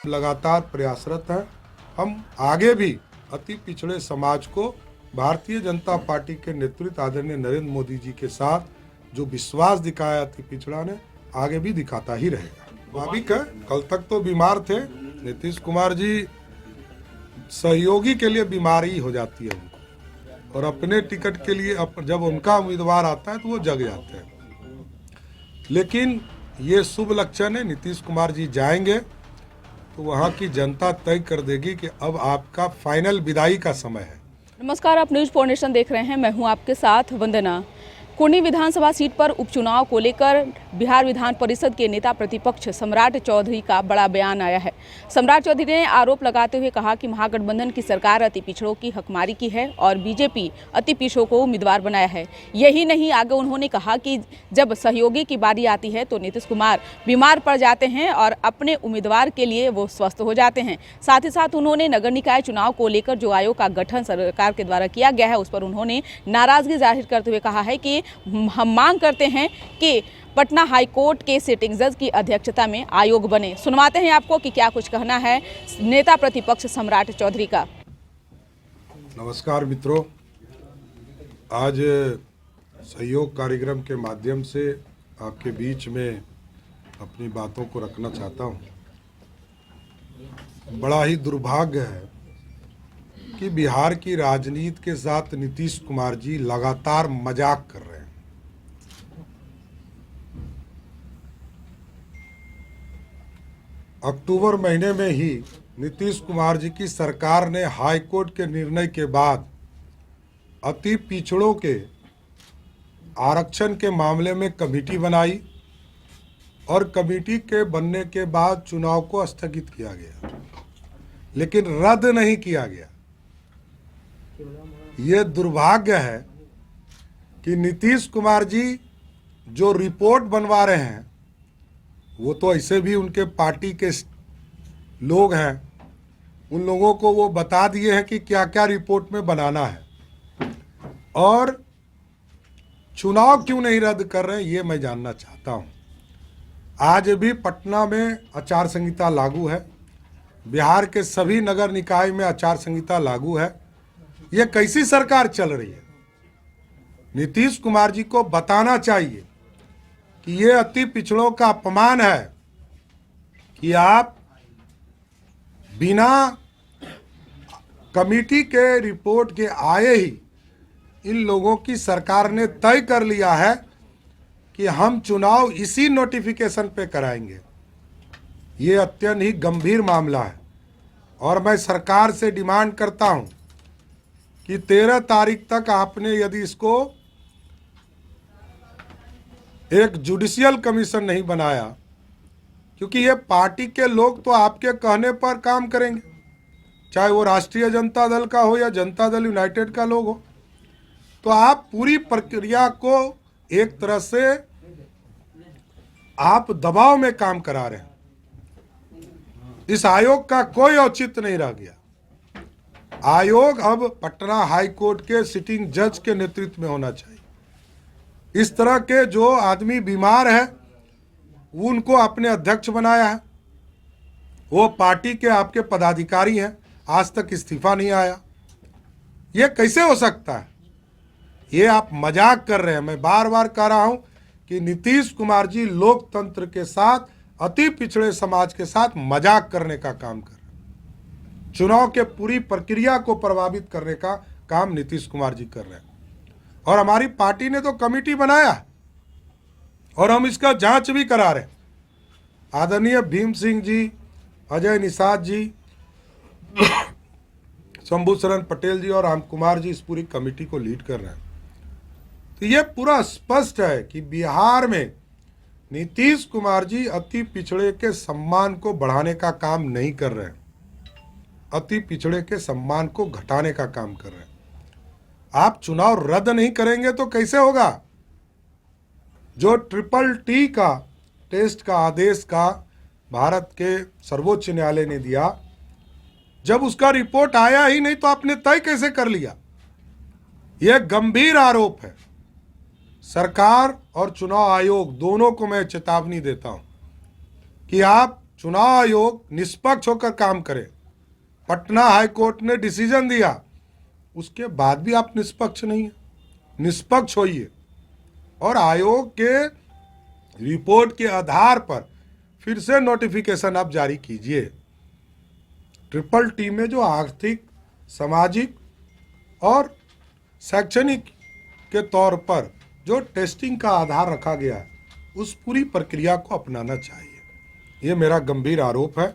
लगातार प्रयासरत हैं। हम आगे भी अति पिछड़े समाज को भारतीय जनता पार्टी के नेतृत्व आदरणीय नरेंद्र मोदी जी के साथ जो विश्वास दिखाया अति पिछड़ा ने, आगे भी दिखाता ही रहेगा। स्वाभाविक है, कल तक तो बीमार थे नीतीश कुमार जी, सहयोगी के लिए बीमारी हो जाती है उनको, और अपने टिकट के लिए जब उनका उम्मीदवार आता है तो वो जग जाते हैं। लेकिन ये शुभ लक्षण है, नीतीश कुमार जी जाएंगे तो वहाँ की जनता तय कर देगी कि अब आपका फाइनल विदाई का समय है। नमस्कार, आप न्यूज फॉर नेशन देख रहे हैं। मैं हूं आपके साथ वंदना। कुर्नी विधानसभा सीट पर उपचुनाव को लेकर बिहार विधान परिषद के नेता प्रतिपक्ष सम्राट चौधरी का बड़ा बयान आया है। सम्राट चौधरी ने आरोप लगाते हुए कहा कि महागठबंधन की सरकार अति पिछड़ों की हकमारी की है और बीजेपी अति पिछड़ों को उम्मीदवार बनाया है। यही नहीं, आगे उन्होंने कहा कि जब सहयोगी की बारी आती है तो नीतीश कुमार बीमार पड़ जाते हैं और अपने उम्मीदवार के लिए वो स्वस्थ हो जाते हैं। साथ ही साथ उन्होंने नगर निकाय चुनाव को लेकर जो आयोग का गठन सरकार के द्वारा किया गया है उस पर उन्होंने नाराजगी जाहिर करते हुए कहा है कि हम मांग करते हैं कि पटना हाई कोर्ट के सिटिंग जज की अध्यक्षता में आयोग बने। सुनवाते हैं आपको कि क्या कुछ कहना है नेता प्रतिपक्ष सम्राट चौधरी का। नमस्कार मित्रों, आज सहयोग कार्यक्रम के माध्यम से आपके बीच में अपनी बातों को रखना चाहता हूं। बड़ा ही दुर्भाग्य है कि बिहार की राजनीति के साथ नीतीश कुमार जी लगातार मजाक कर रहे हैं। अक्टूबर महीने में ही नीतीश कुमार जी की सरकार ने हाई कोर्ट के निर्णय के बाद अति पिछड़ों के आरक्षण के मामले में कमेटी बनाई और कमेटी के बनने के बाद चुनाव को स्थगित किया गया, लेकिन रद्द नहीं किया गया। ये दुर्भाग्य है कि नीतीश कुमार जी जो रिपोर्ट बनवा रहे हैं वो तो ऐसे भी उनके पार्टी के लोग हैं, उन लोगों को वो बता दिए हैं कि क्या क्या रिपोर्ट में बनाना है, और चुनाव क्यों नहीं रद्द कर रहे हैं ये मैं जानना चाहता हूं। आज भी पटना में आचार संहिता लागू है, बिहार के सभी नगर निकाय में आचार संहिता लागू है। ये कैसी सरकार चल रही है? नीतीश कुमार जी को बताना चाहिए कि ये अति पिछड़ों का अपमान है कि आप बिना कमेटी के रिपोर्ट के आए ही इन लोगों की सरकार ने तय कर लिया है कि हम चुनाव इसी नोटिफिकेशन पे कराएंगे। ये अत्यंत ही गंभीर मामला है और मैं सरकार से डिमांड करता हूं कि 13 तारीख तक आपने यदि इसको एक जुडिशियल कमीशन नहीं बनाया, क्योंकि ये पार्टी के लोग तो आपके कहने पर काम करेंगे, चाहे वो राष्ट्रीय जनता दल का हो या जनता दल यूनाइटेड का लोग हो, तो आप पूरी प्रक्रिया को एक तरह से आप दबाव में काम करा रहे हैं। इस आयोग का कोई औचित्य नहीं रह गया। आयोग अब पटना हाई कोर्ट के सिटिंग जज के नेतृत्व में होना चाहिए। इस तरह के जो आदमी बीमार है उनको अपने अध्यक्ष बनाया है, वो पार्टी के आपके पदाधिकारी हैं, आज तक इस्तीफा नहीं आया। ये कैसे हो सकता है? ये आप मजाक कर रहे हैं। मैं बार बार कह रहा हूं कि नीतीश कुमार जी लोकतंत्र के साथ, अति पिछड़े समाज के साथ मजाक करने का काम कर रहे हैं। चुनाव के पूरी प्रक्रिया को प्रभावित करने का काम नीतीश कुमार जी कर रहे हैं, और हमारी पार्टी ने तो कमेटी बनाया और हम इसका जांच भी करा रहे हैं। आदरणीय भीम सिंह जी, अजय निषाद जी, शंभू शरण पटेल जी और राम कुमार जी इस पूरी कमेटी को लीड कर रहे हैं। तो ये पूरा स्पष्ट है कि बिहार में नीतीश कुमार जी अति पिछड़े के सम्मान को बढ़ाने का काम नहीं कर रहे हैं, अति पिछड़े के सम्मान को घटाने का काम कर रहे हैं। आप चुनाव रद्द नहीं करेंगे तो कैसे होगा? जो TTT का टेस्ट का आदेश का भारत के सर्वोच्च न्यायालय ने दिया, जब उसका रिपोर्ट आया ही नहीं तो आपने तय कैसे कर लिया? यह गंभीर आरोप है। सरकार और चुनाव आयोग दोनों को मैं चेतावनी देता हूं कि आप चुनाव आयोग निष्पक्ष होकर काम करे। पटना हाई कोर्ट ने डिसीजन दिया, उसके बाद भी आप निष्पक्ष नहीं है। निष्पक्ष होइए और आयोग के रिपोर्ट के आधार पर फिर से नोटिफिकेशन आप जारी कीजिए। ट्रिपल टी में जो आर्थिक, सामाजिक और शैक्षणिक के तौर पर जो टेस्टिंग का आधार रखा गया है, उस पूरी प्रक्रिया को अपनाना चाहिए। ये मेरा गंभीर आरोप है।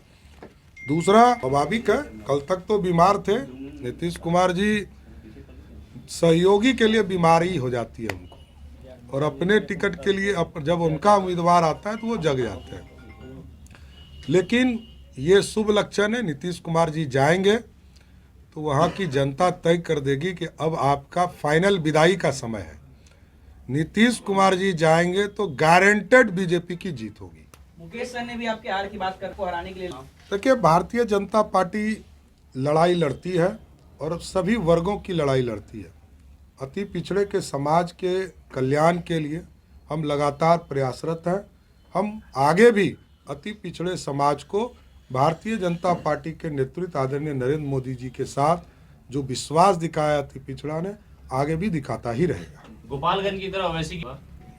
दूसरा, स्वाभाविक है, कल तक तो बीमार थे नीतीश कुमार जी, सहयोगी के लिए बीमारी हो जाती है उनको, और अपने टिकट के लिए जब उनका उम्मीदवार आता है तो वो जग जाते हैं। लेकिन ये शुभ लक्षण है, नीतीश कुमार जी जाएंगे तो वहाँ की जनता तय कर देगी कि अब आपका फाइनल विदाई का समय है। नीतीश कुमार जी जाएंगे तो गारंटेड बीजेपी की जीत होगी। मुकेश सर ने भी आपके हार की बात को हराने के लिए देखिए, भारतीय जनता पार्टी लड़ाई लड़ती है और सभी वर्गों की लड़ाई लड़ती है। अति पिछड़े के समाज के कल्याण के लिए हम लगातार प्रयासरत हैं। हम आगे भी अति पिछड़े समाज को भारतीय जनता पार्टी के नेतृत्व आदरणीय नरेंद्र मोदी जी के साथ जो विश्वास दिखाया अति पिछड़ा ने, आगे भी दिखाता ही रहेगा। गोपालगंज की तरह वैसी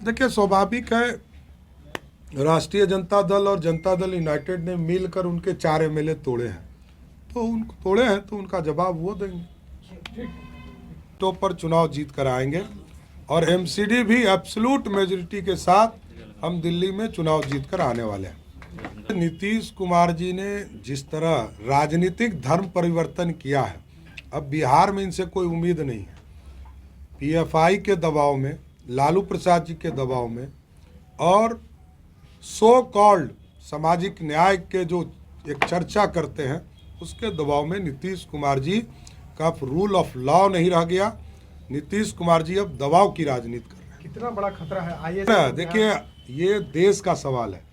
देखिए, स्वाभाविक है, राष्ट्रीय जनता दल और जनता दल यूनाइटेड ने मिलकर उनके 4 एमएलए तोड़े हैं, तो उनको तोड़े हैं तो उनका जवाब वो देंगे। तो पर चुनाव जीत कर आएंगे और एमसीडी भी एब्सोल्यूट मेजोरिटी के साथ हम दिल्ली में चुनाव जीत कर आने वाले हैं। नीतीश कुमार जी ने जिस तरह राजनीतिक धर्म परिवर्तन किया है, अब बिहार में इनसे कोई उम्मीद नहीं है। पीएफआई के दबाव में, लालू प्रसाद जी के दबाव में और सो कॉल्ड सामाजिक न्याय के जो एक चर्चा करते हैं, उसके दबाव में नीतीश कुमार जी का रूल ऑफ लॉ नहीं रह गया। नीतीश कुमार जी अब दबाव की राजनीति कर रहे हैं। कितना बड़ा खतरा है आईएएस? देखिए, ये देश का सवाल है,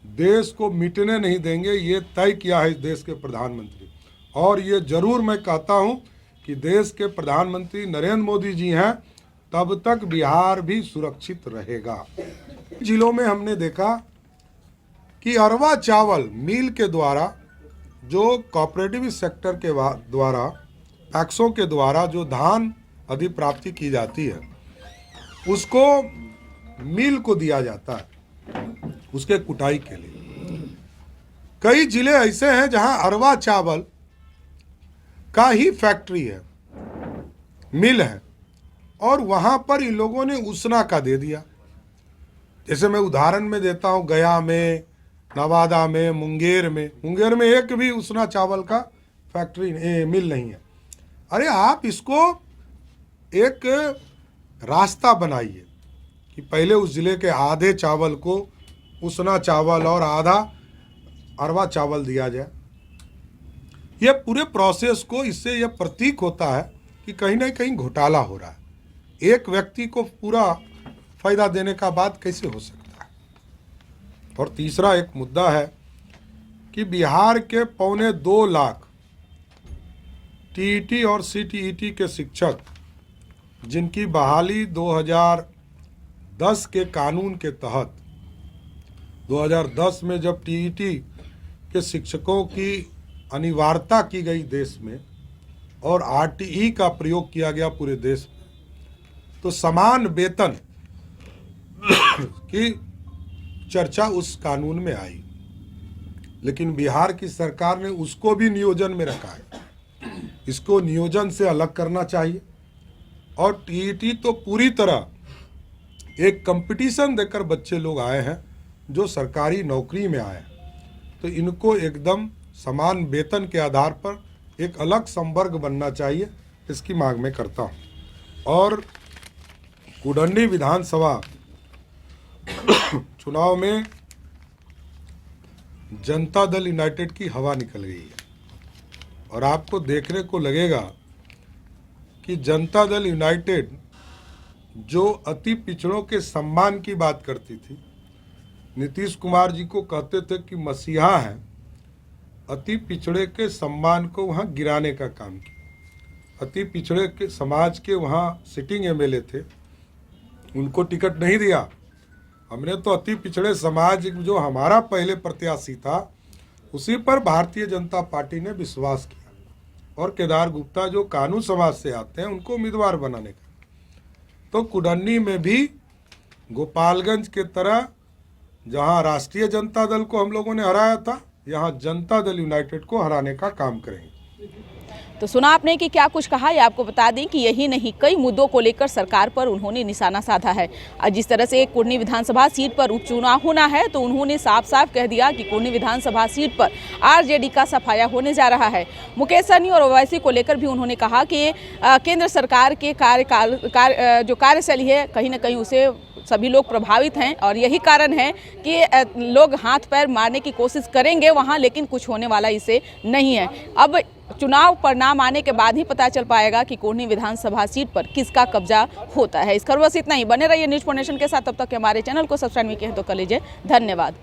देश को मिटने नहीं देंगे, ये तय किया है इस देश के प्रधानमंत्री। और ये जरूर मैं कहता हूँ कि देश के प्रधानमंत्री नरेंद्र मोदी जी हैं, तब तक बिहार भी सुरक्षित रहेगा। जिलों में हमने देखा कि अरवा चावल मिल के द्वारा, जो कोऑपरेटिव सेक्टर के द्वारा, पैक्सों के द्वारा जो धान अधिप्राप्ति की जाती है, उसको मिल को दिया जाता है उसके कुटाई के लिए। कई जिले ऐसे हैं जहां अरवा चावल का ही फैक्ट्री है, मिल है, और वहां पर इन लोगों ने उसना का दे दिया। जैसे मैं उदाहरण में देता हूं, गया में, नवादा में, मुंगेर में एक भी उसना चावल का फैक्ट्री मिल नहीं है। अरे आप इसको एक रास्ता बनाइए कि पहले उस जिले के आधे चावल को उसना चावल और आधा अरवा चावल दिया जाए। ये पूरे प्रोसेस को, इससे यह प्रतीक होता है कि कहीं ना कहीं घोटाला हो रहा है। एक व्यक्ति को पूरा फायदा देने का बात कैसे हो सकता है। और तीसरा एक मुद्दा है कि बिहार के 2.25 लाख टीईटी और सीटीईटी के शिक्षक, जिनकी बहाली 2010 के कानून के तहत, 2010 में जब टीईटी के शिक्षकों की अनिवार्यता की गई देश में और आरटीई का प्रयोग किया गया पूरे देश में, तो समान वेतन की चर्चा उस कानून में आई। लेकिन बिहार की सरकार ने उसको भी नियोजन में रखा है। इसको नियोजन से अलग करना चाहिए। और टीईटी तो पूरी तरह एक कंपटीशन देकर बच्चे लोग आए हैं जो सरकारी नौकरी में आए हैं, तो इनको एकदम समान वेतन के आधार पर एक अलग संवर्ग बनना चाहिए, इसकी मांग मैं करता हूं। और कुडंडी विधानसभा चुनाव में जनता दल यूनाइटेड की हवा निकल गई है और आपको देखने को लगेगा कि जनता दल यूनाइटेड जो अति पिछड़ों के सम्मान की बात करती थी, नीतीश कुमार जी को कहते थे कि मसीहा हैं, अति पिछड़े के सम्मान को वहाँ गिराने का काम किया। अति पिछड़े के समाज के वहाँ सिटिंग एमएलए थे, उनको टिकट नहीं दिया। हमने तो अति पिछड़े समाज जो हमारा पहले प्रत्याशी था उसी पर भारतीय जनता पार्टी ने विश्वास किया और केदार गुप्ता जो कानून समाज से आते हैं उनको उम्मीदवार बनाने का। तो कुडन्नी में भी गोपालगंज के तरह जहां राष्ट्रीय जनता दल को हम लोगों ने हराया था, यहां जनता दल यूनाइटेड को हराने का काम करेंगे। तो सुना आपने कि क्या कुछ कहा। ये आपको बता दें कि यही नहीं, कई मुद्दों को लेकर सरकार पर उन्होंने निशाना साधा है। जिस तरह से कुर्नी विधानसभा सीट पर उपचुनाव होना है, तो उन्होंने साफ साफ कह दिया कि कुर्नी विधानसभा सीट पर आरजेडी का सफाया होने जा रहा है। मुकेश सहनी और ओवैसी को लेकर भी उन्होंने कहा कि केंद्र सरकार के जो कार्यशैली है, कहीं ना कहीं उसे सभी लोग प्रभावित हैं और यही कारण है कि लोग हाथ पैर मारने की कोशिश करेंगे वहाँ, लेकिन कुछ होने वाला इसे नहीं है। अब चुनाव परिणाम आने के बाद ही पता चल पाएगा कि कुर्नी विधानसभा सीट पर किसका कब्जा होता है। इस खबर बस इतना ही। बने रहिए न्यूज़4नेशन के साथ। तब तक हमारे चैनल को सब्सक्राइब नहीं किया तो कर लीजिए। धन्यवाद।